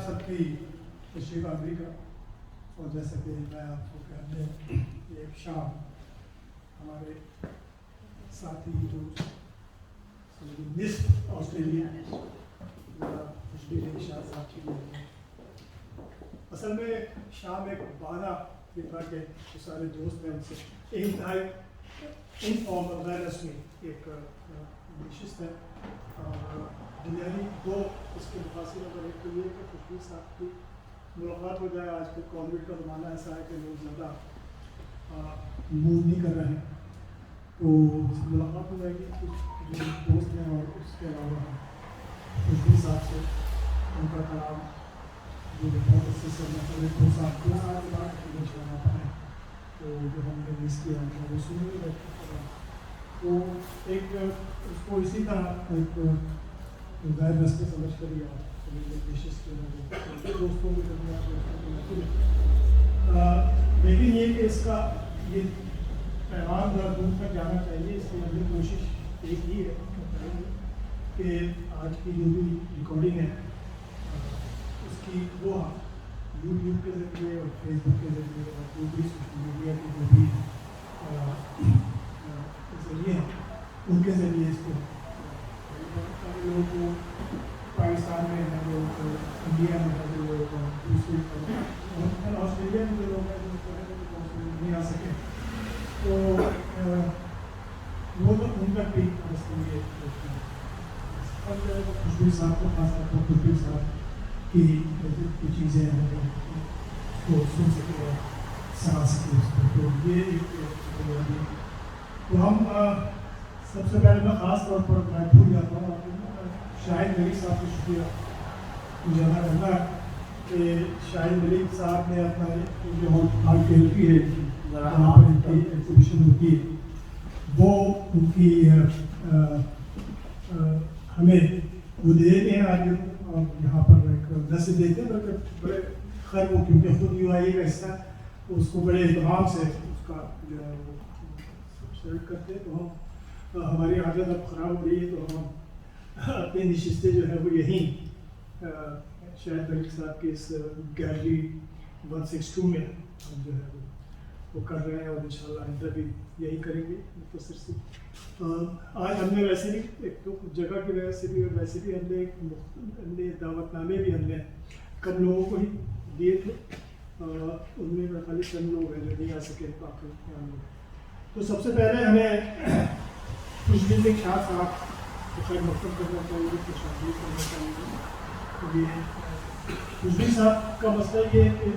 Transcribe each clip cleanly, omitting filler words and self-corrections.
سب کی تشریف آوری کا، اور جیسا کہ میں آپ کو کہتے ہیں یہ ایک شام ہمارے ساتھی جو نصف آسٹریلیا خوشبیر شاہ صاحب کے لیے اصل میں شام ایک بہانہ یہ تھا کہ جو سارے دوست ہیں ان سے ایک انتہائی انفارمل غیر رسمی ایک نشست ہے، اور بنیادی دو اس کے مقاصد نمبر ایک تو یہ کہ خوشبیر صاحب کی ملاقات ہو جائے۔ آج کل کووڈ کا زمانہ ایسا ہے کہ لوگ زیادہ موو نہیں کر رہے ہیں، تو ملاقات ہو جائے گی کچھ جو دوست ہیں، اور اس کے علاوہ خوشبیر صاحب سے ان کا کلام جو بہت اچھے سے مطلب 2 سال کے بعد چلانا ہے، تو جو ہم نے مس کیا وہ سنیں گے، تو ایک اس کو اسی طرح ایک غیر رسمی سمجھ کر یا نشست دوستوں کے درمیان لیکن یہ کہ اس کا یہ پیغام ذرا دور تک جانا چاہیے، اس کی اگلی کوشش ایک ہی ہے کہ آج کی جو بھی ریکارڈنگ ہے اس کی وہ یوٹیوب کے ذریعے اور فیس بک کے ذریعے اور جو بھی سوشل میڈیا کے جو بھی ذریعے ہیں ان کے ذریعے اس کو سارے لوگوں کو پاکستان میں ہیں، لوگ انڈیا میں ہیں، جو لوگ دوسرے آسٹریلیا میں جو لوگ ہیں جو نہیں آ سکے، تو وہ تو ان تک بھی خوشبیر صاحب کو خاص طور پر خوشبیر صاحب کی چیزیں ہیں اس کو سن سکے اور سنا سکے اس کو، تو یہ ایک تو ہم سب سے پہلے میں خاص طور پر میں بھول جاتا ہوں شاہد ملک صاحب کو شکریہ مجھے ادا کرنا ہے کہ شاہد ملک صاحب نے اپنا جو حال کی ہوتی ہے جہاں پر ان کی ایگزیبیشن ہوتی ہے وہ ان کی ہمیں وہ دے دیتے ہیں آج یہاں پر ایک میسیج دیتے ہیں، بلکہ بڑے خیر وہ کیونکہ خود یو آئی کا حصہ اس کو بڑے اہتمام سے اس کا جو ہے وہ شرٹ کرتے ہیں، تو ہم ہماری عادت اب خراب ہو رہی ہے، تو ہم اپنی نشستیں جو ہے وہ یہیں شاہد ملک صاحب کے اس گیلری 162 میں ہم جو ہے وہ کر رہے ہیں، اور انشاءاللہ آئندہ بھی یہی کریں گے مختصر سے۔ آج ہم نے ویسے بھی ایک تو جگہ کی وجہ سے بھی اور ویسے بھی ہم نے دعوت نامے بھی ہم نے کم لوگوں کو ہی دیے تھے، ان میں خالی چند لوگ ہیں جو نہیں آ سکے باقی تو سب سے پہلے ہمیں خوشبیر سنگھ شاہ صاحب کو خیر مقدم کرنا چاہیے، خوش آمدید کرنا چاہیے۔ یہ خوشبیر صاحب کا مسئلہ یہ ہے کہ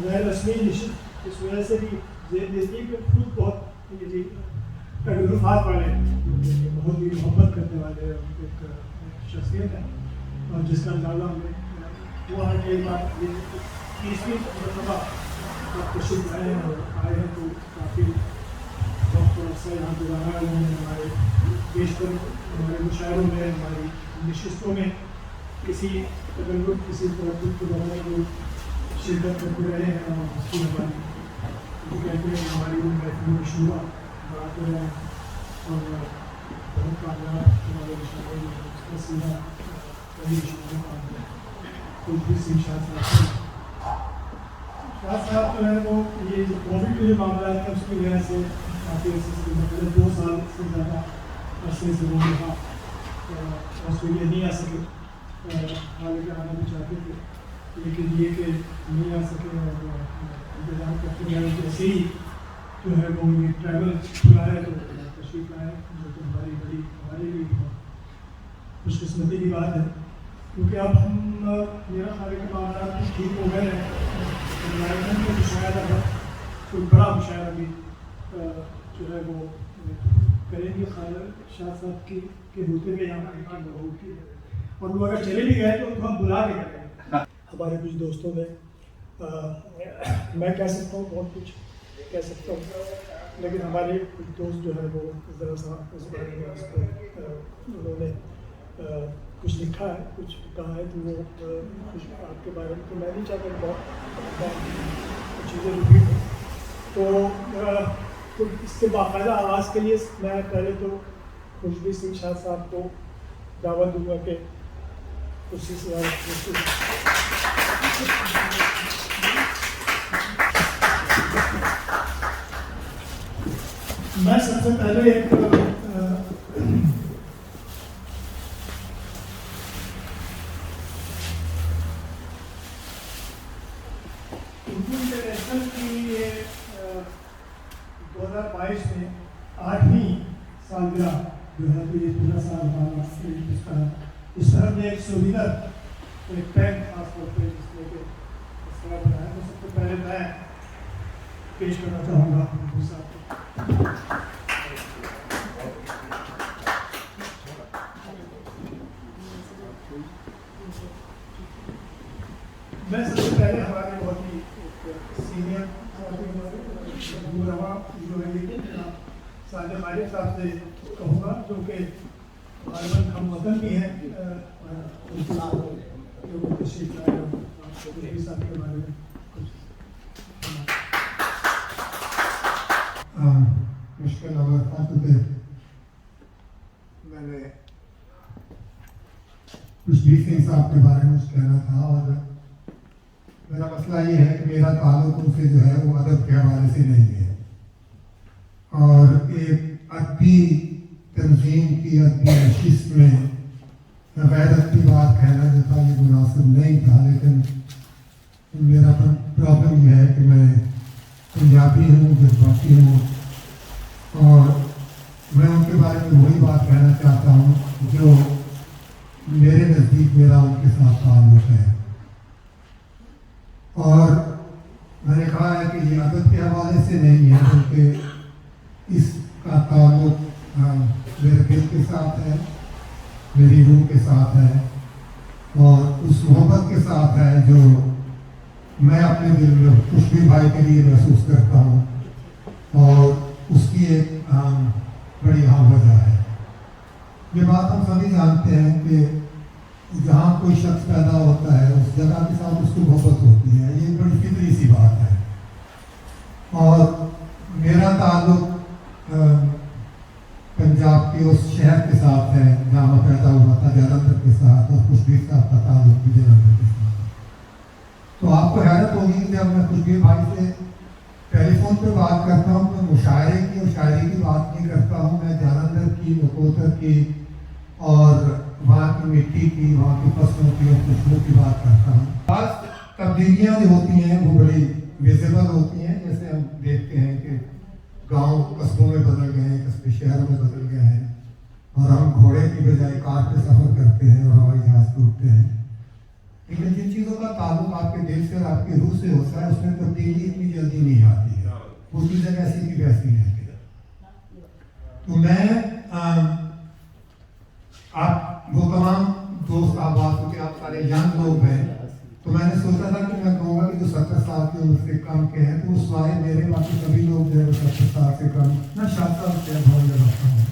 غیر رسمی نشست اس وجہ سے بھی نزدیک خود بہت تعلقات والے بہت ہی محبت کرنے والے ایک شخصیت ہے، اور جس کا اندازہ ہمیں وہ ہے کہ بات یہ 30ویں مرتبہ آپ تشریف لائے ہیں اور آئے ہیں، تو کافی وقت اور عرصہ یہاں گزارا ہے انہوں نے۔ ہمارے بیشتر ہمارے مشاعروں میں، ہماری نشستوں میں کسی تکلف کسی تردد کے بغیر وہ شرکت کرتے رہے ہیں، اور اس کی ہماری وہ کہتے ہیں ہماری ان محفلوں میں شعبہ بڑھاتے رہے ہیں، اور بہت کامیاب ہمارے مشاعرے میں اس کا سیدھا کئی مشاعروں کا ہے خوشبیر سنگھ شاہ صاحب جو ہے وہ یہ جو کووڈ کے جو معاملات ہیں اس کی وجہ سے کافی عرصے سے مطلب 2 سال سے زیادہ عرصے سے وہ یہاں آسٹریلیا نہیں آ سکے، حالانکہ آنا بھی چاہتے تھے، لیکن یہ کہ نہیں آ سکے اور انتظام کرتے رہے کہ ایسے ہی جو ہے وہ یہ ٹریول کھلا ہے تو تشریف لائے، جو کہ ہمارے لیے بہت خوش قسمتی کی بات ہے، کیونکہ اب ہم میرا خیال ہے کہ معاملات بھی ٹھیک ہو گئے ہیں، انوائرمنٹ میں مشاہدہ ہے، کوئی بڑا مشاہدہ بھی جو ہے وہ کریں گے خیال شاہ صاحب کی کے ہوتے ہوئے یہاں کی ہوتی ہے، اور وہ اگر چلے بھی گئے تو ان کو ہم بلا کے کریں گے۔ ہمارے کچھ دوستوں نے میں کہہ سکتا ہوں بہت کچھ کہہ سکتا ہوں، لیکن ہمارے کچھ دوست جو ہے وہ ذرا سا اس بارے میں اس کو انہوں نے کچھ لکھا ہے، کچھ کہا ہے، تو وہ کچھ آپ کے بارے میں تو میں نہیں چاہتا بہت چیزیں ریپیٹ ہوں، تو اس سے باقاعدہ آواز کے لیے میں پہلے تو خوشبیر سنگھ شاہ صاحب کو دعوت دوں گا کہ اسی سے میں سب سے پہلے ایک اردو انٹرنیشنل کی 2022 میں 8ویں سالگرہ جو ہے تو یہ پورا سال اس طرح میں ایک سووینر ایک پین خاص طور پہ جس میں کہ اس طرح بنایا تو سب سے پہلے میں پیش کرنا چاہوں گا حضور صاحب کو. میں سب سے پہلے ہمارے بہت ہی سینئر جو ہے لیکن ساجد غالب صاحب سے کہوں گا جو کہ غالباً ہم وطن بھی ہیں جو تشریف لائے صاحب کے بارے میں مشکل اوقات پہ میں نے خوشبیر سنگھ صاحب کے بارے میں کچھ کہنا تھا اور میرا مسئلہ یہ ہے کہ میرا تعلق ان سے جو ہے وہ ادب کے حوالے سے نہیں ہے اور ایک ادبی تنظیم کی ادبی نشست میں غیر ادبی بات کہنا جو تھا یہ مناسب نہیں تھا. لیکن میرا پرابلم یہ ہے کہ میں پنجابی ہوں جذباتی ہوں اور میں ان کے بارے میں وہی بات کہنا چاہتا ہوں جو میرے نزدیک میرا ان کے ساتھ تعلق ہے. اور میں نے کہا ہے کہ یہ ادب کے حوالے سے نہیں ہے بلکہ اس کا تعلق میرے دل کے ساتھ ہے, میری روح کے ساتھ ہے اور اس محبت کے ساتھ ہے جو میں اپنے دل میں خوشبیر بھائی کے لیے محسوس کرتا ہوں اور اس کی ایک بڑی اہم وجہ ہے. یہ بات ہم سبھی جانتے ہیں کہ جہاں کوئی شخص پیدا ہوتا ہے اس جگہ کے ساتھ اس کو محبت ہوتی ہے, یہ بڑی فطری سی بات ہے. اور میرا تعلق پنجاب کے اس شہر کے ساتھ ہے جہاں میں پیدا ہوا تھا, جلندھر کے ساتھ, اور خوشبیر صاحب کا تعلق بھی جلندھر کے ساتھ. تو آپ کو حیرت ہوگی کہ جب میں خوشبیر بھائی سے ٹیلی فون پہ بات کرتا ہوں تو مشاعرے کی اور شاعری کی بات نہیں کرتا ہوں, میں جلندھر کی, نکوتر کی اور وہاں کی مٹی کی, وہاں کی فصلوں کی اور خوشبو کی بات کرتا ہوں. بعض تبدیلیاں جو ہوتی ہیں وہ بڑی ویزیبل ہوتی ہیں, جیسے ہم دیکھتے ہیں کہ گاؤں قصبوں میں بدل گئے ہیں, قصبے شہروں میں بدل گئے ہیں اور ہم گھوڑے کی بجائے کار پہ سفر کرتے ہیں اور ہوائی جہاز پہ اٹھتے ہیں. لیکن جن چیزوں کا تعلق آپ کے دل سے اور آپ کی روح سے ہوتا ہے اس میں تبدیلی اتنی جلدی نہیں آتی ہے, وہ چیزیں ایسی کی ویسی ہیں. تو میں آپ وہ تمام دوست آباد کیونکہ آپ سارے ینگ لوگ ہیں تو میں نے سوچا تھا کہ میں کہوں گا کہ جو 70 سال کی عمر سے کم کے ہیں تو اس وائے میرے باقی سبھی لوگ جو ہے 70 سال سے کم میں 7 سال سے بہت لگاتا ہوں.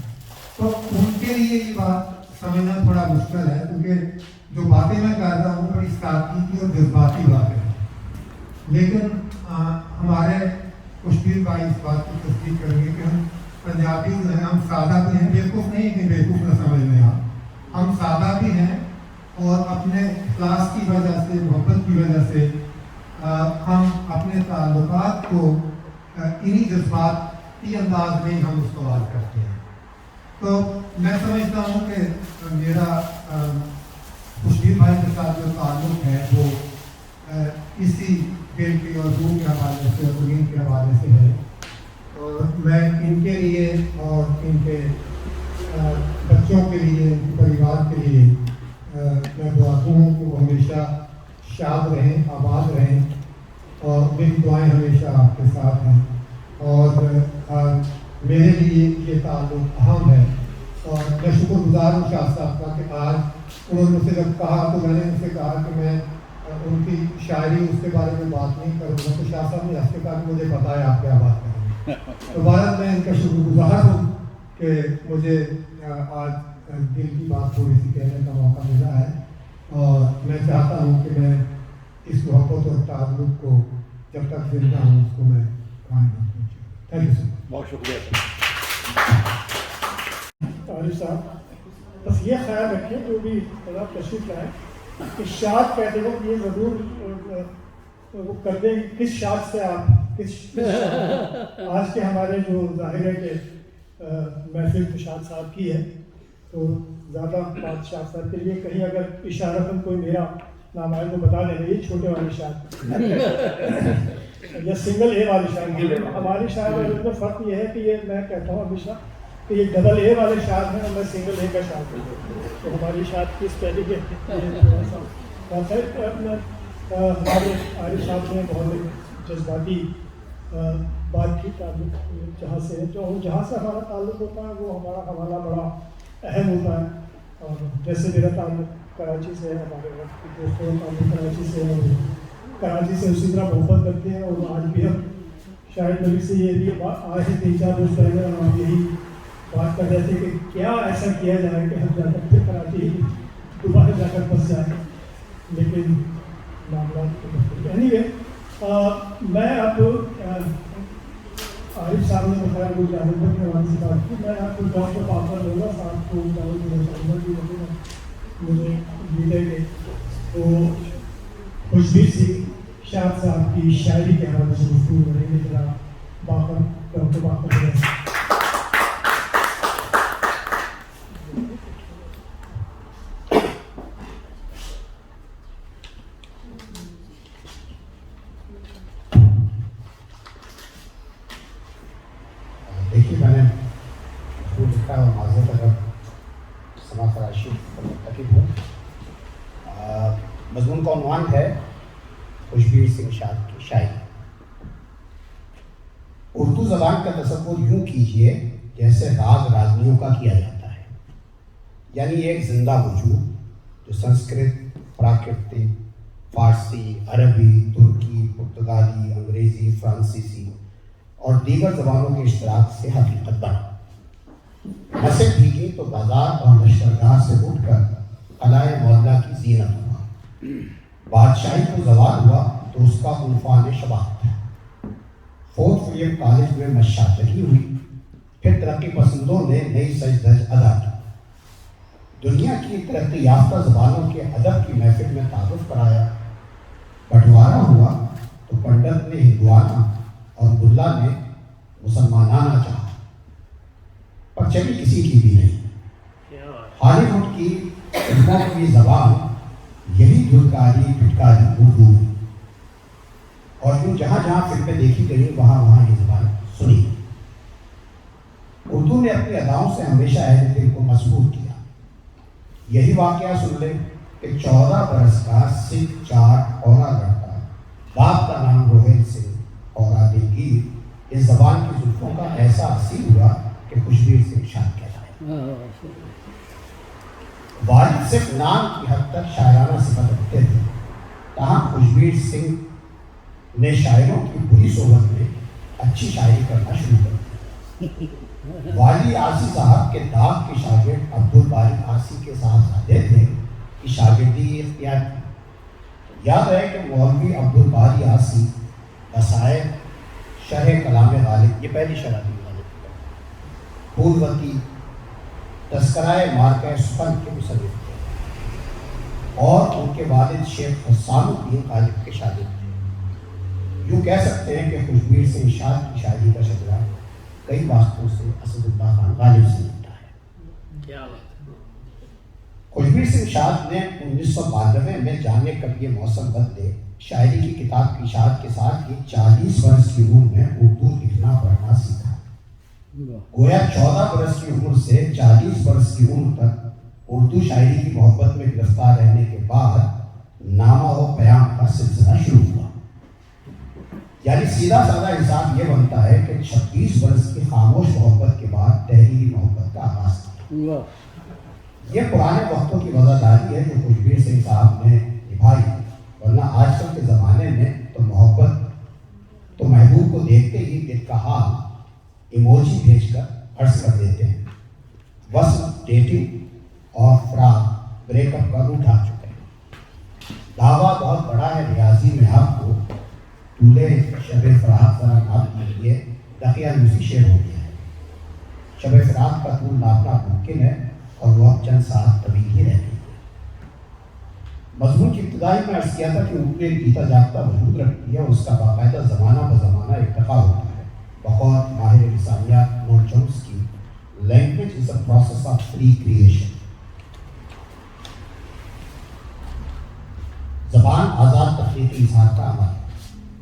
تو ان کے لیے یہ بات سمجھنا تھوڑا مشکل ہے کیونکہ جو باتیں میں کر رہا ہوں بڑی سادگی کی اور جذباتی باتیں ہیں. لیکن ہمارے خوشبیر بھائی اس بات کی تصدیق کریں گے کہ ہم پنجابی جو ہیں ہم سادہ بھی ہیں, بیوقوف نہیں کہ بیوقوف نہ سمجھ لیں آپ, ہم سادہ بھی ہیں اور اپنے اخلاص کی وجہ سے, محبت کی وجہ سے ہم اپنے تعلقات کو انہی جذباتی انداز میں ہم استعمال کرتے ہیں. تو میں سمجھتا ہوں کہ میرا خوشبیر بھائی کے ساتھ جو تعلق ہے وہ اسی دل کے اور روح کے حوالے سے اور زمین کے حوالے سے ہے. اور میں ان کے لیے اور ان کے بچوں کے لیے, ان کے پریوار کے لیے میں دعا ہوں کہ وہ ہمیشہ شاد رہیں, آباد رہیں اور میری دعائیں ہمیشہ آپ کے ساتھ ہیں. اور میرے لیے یہ تعلق اہم ہے اور میں شکر گزار ہوں شاہ صاحب کا کہ آج انہوں نے مجھ سے جب کہا تو میں نے ان سے کہا کہ میں ان کی شاعری اس کے بارے میں بات نہیں کروں گا, تو شاہ صاحب نے ہنس کے کہا کہ مجھے پتا ہے آپ کیا بات کریں گے. تو بھارت میں ان کا شکر گزار ہوں کہ مجھے آج دل کی بات تھوڑی سی کہنے کا موقع ملا ہے اور میں چاہتا ہوں کہ میں اس محبت اور تعلق کو جب تک زندہ ہوں اس کو میں قائم رکھوں. تھینک یو سو مچ. بہت شکریہ عارف صاحب. بس یہ خیال رکھیں جو بھی تشریف لائیں کہ شاد کہتے وقت یہ ضرور وہ کر دیں کس شاخ سے آپ کس آج کے ہمارے جو ظاہر ہے کہ محفل نشاط صاحب کی ہے تو زیادہ بات شاہ صاحب کے لیے کہیں اگر اشارتاً کوئی میرا نام آئے تو بتا دیں یہ چھوٹے والے شاعر یا سنگل اے والے شاعر. ہماری شاعر میں فرق یہ ہے کہ یہ میں کہتا ہوں ہمیشہ کہ یہ ڈبل اے والے شاعر ہیں اور میں سنگل اے کا شاعر ہوں. تو ہماری شاعر کی اس پہلے کے ہمارے عارف صاحب نے بہت جذباتی بات کی تعلق جہاں سے جہاں سے ہمارا تعلق ہوتا ہے وہ ہمارا حوالہ بڑا اہم ہوتا ہے. اور جیسے میرا تعلق کراچی سے ہے, ہمارے وقت کے دوستوں کا تعلق کراچی سے ہے, کراچی سے اسی طرح محبت کرتے ہیں. اور آج بھی ہم شاہد ملک سے یہ بھی آج ہی 3-4 روز پہلے ہم یہی بات کر رہے تھے کہ کیا ایسا کیا جائے کہ ہم جا کر پھر کراچی ہی دوبارہ جا کر پھنس جائیں. لیکن معاملات اینی وے میں اب عارف صاحب نے بتایا وہ جانور کے حوالے سے بات کی. میں آپ کو ڈاکٹر پاپر لوں گا صاحب کو جانور بھی لگے گا مجھے ملے گے تو خوشبیر سنگھ شاہ صاحب کی شاعری کے حوالے سے گفتگو کریں گے. ذرا باخر ڈاکٹر باخر دیکھیے میں نے وہ لکھا اور معذرت اگر سما فراشی مرتکب ہوں. مضمون کا عنوان ہے خوشبیر سنگھ شاہ کی شاعری. اردو زبان کا تصور یوں کیجیے جیسے راگ راگنیوں کا کیا جاتا ہے, یعنی ایک زندہ وجود جو سنسکرت, پراکرتک, فارسی, عربی, ترکی, پرتگالی, انگریزی, فرانسیسی اور دیگر زبانوں کے اشتراک سے حقیقت بنا. نسل بھیگی تو بازار اور لشکرگاہ سے اٹھ کر قلعہ معلیٰ کی زینت ہوا. بادشاہی کو زوال ہوا تو اس کا عنفان شباہت تھا. فورٹ ولیم کالج میں مشاطری ہوئی, پھر ترقی پسندوں نے نئی سج دھج ادا کی. دنیا کی ترقی یافتہ زبانوں کے ادب کی محفل میں تعارف کرایا. بٹوارا ہوا تو پنڈت نے ہندوانہ اور ملا نے مسلمانانہ چاہا, پر چلی کسی کی بھی نہیں. ہالی ووڈ کی فلموں کی زبان یہی دھلکاری پھٹکاری اردو ہے, اور یوں جہاں جہاں فلمیں دیکھی گئی وہاں وہاں یہ زبان سنی. اردو نے اپنی اداؤں سے ہمیشہ اہل دل کو مسحور کیا. یہی واقعہ سن لیں کہ 14 برس کا سکھ جاٹ اورا لڑکا, باپ کا نام روہیل سنگھ اور دلگیر, اس زبان کی زلفوں کا ایسا اصیل ہوا کہ خوشبیر سنگھ شاہ کہلایا. والد صرف نام کی حد تک شاعرانہ صفت رکھتے تھے, تاہم خوشبیر سنگھ نے شاعروں کی بری صحبت میں اچھی شاعری کرنا شروع کر دی. والی آسی صاحب کے داغ کے شاگرد عبدالباری آسی کے صاحبزادے تھے کہ شاگردی اختیار کی. یاد ہے کہ مولوی عبدالباری آسی وسائل شرح کلام غالب, یہ پہلی شرح تھی غالب, پھولوتی, تذکرہ مارکہ سخن کے مصنف تھے, اور ان کے والد شیخ حسان الدین غالب کے شاگرد تھے. یوں کہہ سکتے ہیں کہ خوشبیر سنگھ شاہ کی شاعری کا شجرہ کئی واسطوں سے اسد اللہ خان غالب سے ملتا ہے. خوشبیر سنگھ شاہ نے 1992 میں جانے کب یہ موسم بدلے شاعری کی کتاب کی اشاعت کے ساتھ ہی 40 برس کی عمر میں اردو لکھنا پڑھنا سیکھا. گویا 14 برس کی عمر سے 40 برس کی عمر تک اردو شاعری کی محبت میں گرفتار رہنے کے بعد نامہ و پیام کا سلسلہ شروع ہوا. یعنی سیدھا سادہ حساب یہ بنتا ہے کہ 36 برس کی خاموش محبت کے بعد تحریری محبت کا آغاز کیا. یہ پرانے وقتوں کی وفاداری ہے جو خوشبیر سنگھ صاحب نے نبھائی, ورنہ آج کل کے زمانے میں تو محبت تو محبوب کو دیکھتے ہی دل کا حال ایموجی بھیج کر عرض کر دیتے ہیں. وصل, ڈیٹنگ اور فراق بریک اپ کا روٹ آ چکے ہیں. دعویٰ بہت بڑا ہے ریاضی میں آپ کو, طولے شب فراق ذرا ناپ لیجیے, دقیانوسی شعر ہو گیا ہے. شب فراق کا طول ناپنا ممکن ہے اور وہ اب چند ساعت طویل ہی رہ گئی ہے. مضمون کی ابتدائی میں عرض کیا تھا کہ اردو ایک جیتا جاگتا وجود رکھتی ہے اور اس کا باقاعدہ زمانہ بزمانہ ارتقا ہوتا ہے. بقول ماہر لسانیات Noam Chomsky, language is a process of recreation. زبان آزاد تخلیقی اظہار کا عمل.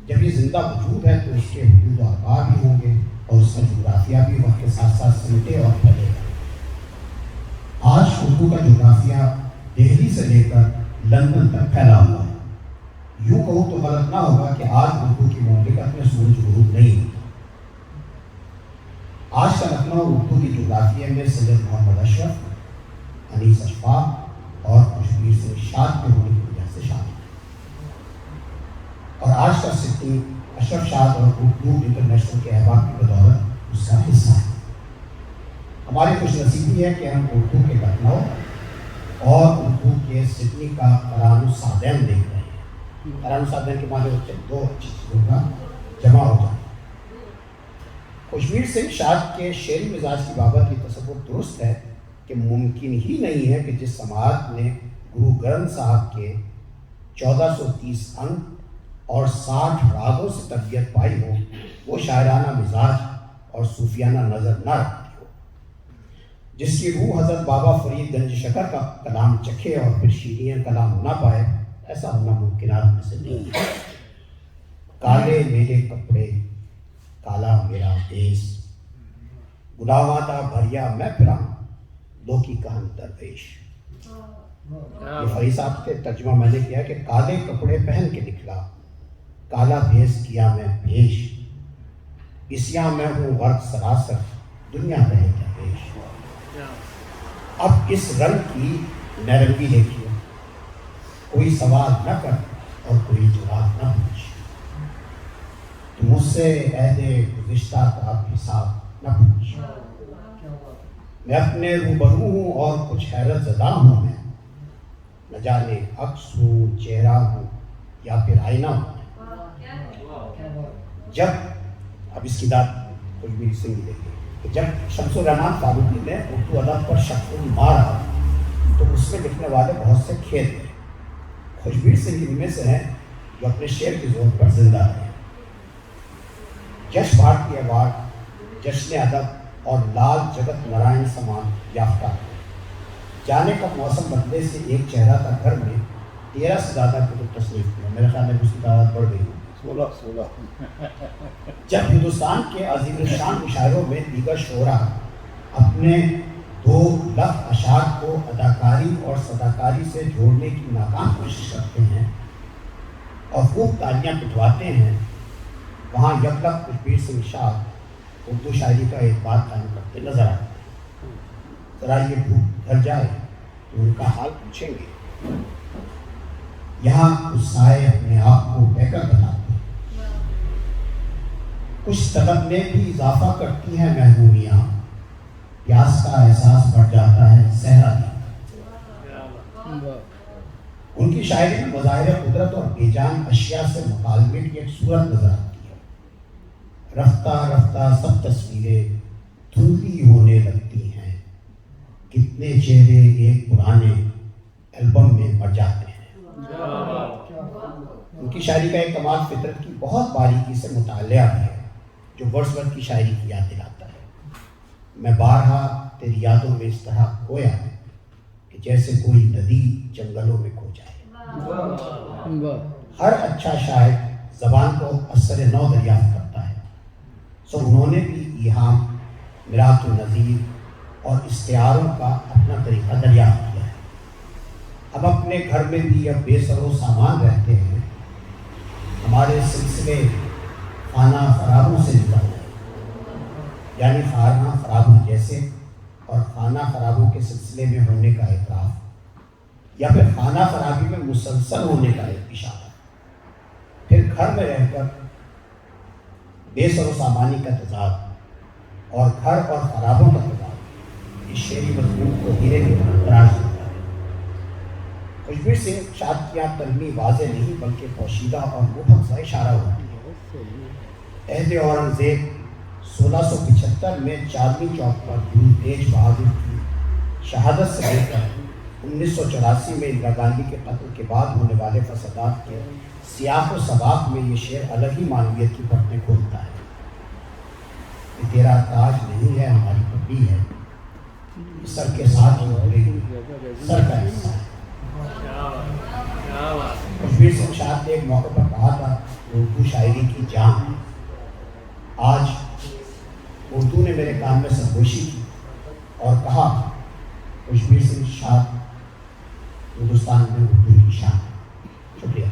جب یہ زندہ وجود ہے تو اس کے حدود و آکار بھی ہوں گے اور اس کا جغرافیہ بھی وقت کے ساتھ ساتھ سمٹے اور پھیلے گا. آج اردو کا جغرافیہ دہلی سے لے کر لندن تک پھیلا ہوا ہے. یوں کہوں تو غلط نہ ہوگا کہ آج اردو کی مملکت میں سورج غروب نہیں ہوتا. آج کا لکھنؤ اردو کی جغرافیہ میں سید محمد اشرف، انیس اشفاق اور خوشبیر سنگھ شاد کے ہونے کی وجہ سے شامل ہے. اور آج کا سڈنی اشرف شاد اور اردو انٹرنیشنل کے احباب کی بدولت اس کا حصہ ہے. ہماری خوش نصیبی ہے کہ ہم اردو کے لکھنؤ اور اردو کے سڈنی کا قرآن الصادین دیکھ رہے ہیں. قرآن الصادین کے معنی ہوتے ہیں دو اچھی چیزوں کا جمع ہو جانا. خوشبیر سنگھ شاد کے شعری مزاج کی بابت یہ تصور درست ہے کہ ممکن ہی نہیں ہے کہ جس سماعت نے گرو گرنتھ صاحب کے 1430 انگ اور 60 راگوں سے تربیت پائی ہو وہ شاعرانہ مزاج اور صوفیانہ نظر نہ رکھتی ہو. جس کی روح حضرت بابا فرید گنج شکر کا کلام چکھے اور پھر شیریں کلام نہ پائے، ایسا ہونا ممکنات میں سے نہیں ہے. کالے میرے کپڑے کالا میرا دیس، گناہاں دا بھریا میں پھراں لو کی کہن درویش. یہ فرید صاحب کے ترجمہ میں نے کیا کہ کالے کپڑے پہن کے نکلا، کالا بھیس کیا میں پیش، اسیاں میں ہوں غرق سراسر دنیا رہے کیا پیش. اب اس رنگ کی نیرنگی دیکھیے، کوئی سوال نہ کر اور کوئی جواب نہ پوچھ. تو مجھ سے عہد گزشتہ کا حساب نہ پوچھ. میں اپنے روبرو ہوں اور کچھ حیرت زدہ ہوں. میں نہ جانے عکس ہوں، چہرہ ہوں یا پھر آئینہ ہوں. جب اب اس کی داد خوشبیر سنگھ دیکھیں کہ جب شمس الرحمان فاروقی نے اردو ادب پر شکل مارا تو اس میں لکھنے والے بہت سے کھیل تھے. خوشبیر سنگھ ان میں سے ہیں جو اپنے شعر کے زور پر زندہ رہے. یش بھارتی ایوارڈ، جشن ادب اور لال جگت نارائن سمان یافتہ. جانے کا موسم بدلے سے ایک چہرہ تھا گھر میں 13 سے زیادہ کتب تصنیف کیا. میرے خیال میں اس کی تعداد بڑھ گئی 16. جب ہندوستان کے عظیم الشان مشاعروں میں دیگر شعراء اپنے 2 لفظ اشعار کو اداکاری اور صداکاری سے جوڑنے کی ناکام کوشش کرتے ہیں اور خوب تالیاں پٹواتے ہیں، وہاں یکلخ خوشبیر سنگھ شاد اردو شاعری کا اعتبار قائم کرتے نظر آتے ہیں. ذرا یہ دھوپ گھر جائے تو ان کا حال پوچھیں گے. یہاں اس سائے اپنے آپ کو بہتر بناتے ہیں. کچھ طلب میں بھی اضافہ کرتی ہیں محبوبیاں، پیاس کا احساس بڑھ جاتا ہے صحرا دی. ان کی شاعری میں مظاہر قدرت اور بے جان اشیاء سے مکالمے کی ایک صورت نظر آتی ہے. رفتہ رفتہ سب تصویریں دھندلی ہونے لگتی ہیں، کتنے چہرے ایک پرانے البم میں مر جاتے ہیں. ان کی شاعری کا ایک کمال فطرت کی بہت باریکی سے مطالعہ ہے جو ورڈزورتھ کی شاعری کی یاد دلاتا ہے. میں بارہا تیری یادوں میں اس طرح کھویا کہ جیسے کوئی ندی جنگلوں میں کھو جائے. ہر اچھا شاعر زبان کو اثر نو دریافت کرتا ہے. سو انہوں نے بھی ایہام، میراث النظیر اور استعاروں کا اپنا طریقہ دریافت کیا ہے. ہم اپنے گھر میں بھی اب بے سر و سامان رہتے ہیں. ہمارے سلسلے خانہ خرابوں سے نکل رہے ہیں، یعنی خانہ خرابوں جیسے اور خانہ خرابوں کے سلسلے میں ہونے کا اعتراف یا پھر خانہ خرابی میں مسلسل ہونے کا اشارہ. پھر گھر میں رہ کر بے سر و سامانی کا تضاد اور گھر اور خرابوں کا تضاد اس شعری مضمون کو دھیرے دھیرے تراش دیتا ہے. خوشبیر سنگھ شاد کی تلمی واضح نہیں بلکہ پوشیدہ اور مبہم سا اشارہ ہوتی ہے. عہد اورنگزیب 1675 میں چاندنی چوک پر گرو تیج بہادر کی شہادت سے لے کر 1984 میں اندرا گاندھی کے قتل کے بعد ہونے والے فسادات کے سیاق و سباق میں یہ شعر الگ ہی معنویت کی پٹیں کھولتا ہے کہ تیرا تاج نہیں ہے ہماری پگڑی ہے، سر کے ساتھ ہی اترے گی، سر کا حصہ ہے۔ خوشبیر سنگھ شاد نے ایک موقع پر کہا تھا اردو شاعری کی جان۔ آج اردو نے میرے کام میں سرگوشی کی اور کہا خوشبیر سنگھ شاد ہندوستان میں اردو کی شان۔ شکریہ۔